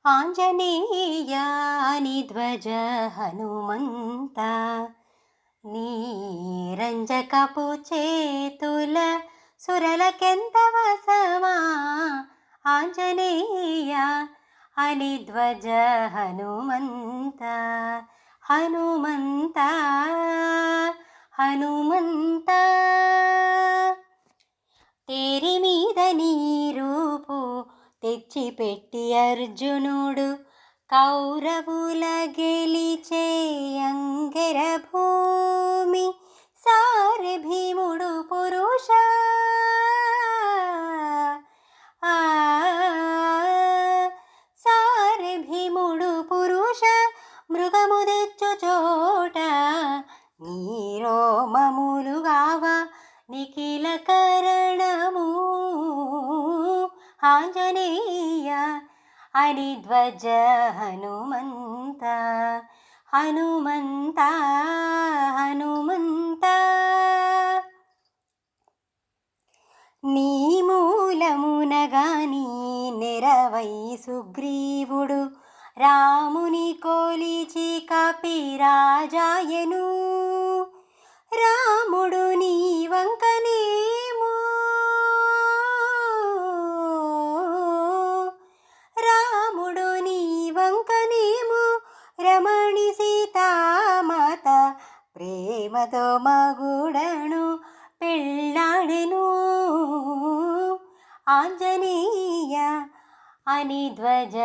ఆంజనేయాని ధ్వజ హనుమంత నీరంజకపు చేతుల సురలకెంత వసమా. ఆంజనేయ అని ధ్వజ హనుమంత హనుమంత హనుమంత. తేరి మీద నీ రూపు తెచ్చిపెట్టి అర్జునుడు కౌరవుల గెలిచే అంగర భూమి సారె భీముడు పురుష. సారె భీముడు పురుష మృగము తెచ్చు చోట నీరోమములుగావ నిఖిల కరణము. ఆంజనేయ అని ధ్వజ హనుమంత హనుమంత హనుమంత. నీ మూలమునగాని నెరవై సుగ్రీవుడు రాముని కొలిచి కపిరాజాయను. రాముడు నీ వంకనేమో రాముడు నీ వంకనేమో రమణి సీతామాత ప్రేమతో మగుడను పెళ్ళాడెను. ఆంజనేయ అని ధ్వజ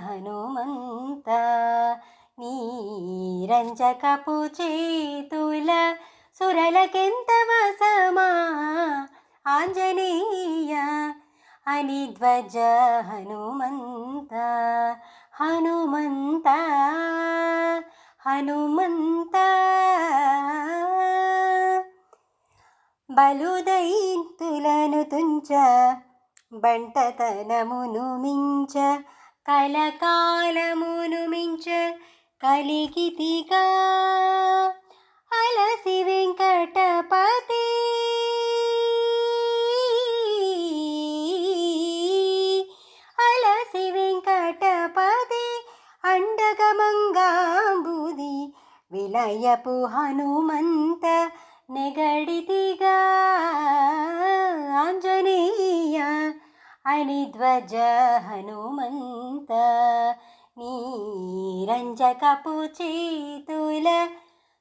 హనుమంత నీరంజకపు చేతుల సురలకెంత వసమా. ఆంజనేయ అని ధ్వజ హనుమంత హనుమంత హనుమంత. బలుదైతులను తుంచ బంటతనమును మించ కలకాలమును మించ కలిగితిగా అలసి వెంకటపతి. అలసి వెంకటపతి అండగమంగాంబుది విలయపు హనుమంత నెగడితిగా. ఆంజనేయ అని ధ్వజ హనుమంత నీరంజకపు చేతుల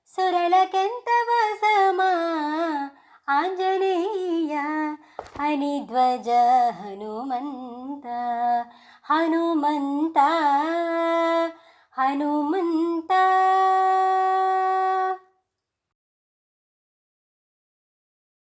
సురలకెంత వసమా. ఆంజనేయ అని ధ్వజ హనుమంత హనుమంత హనుమంత.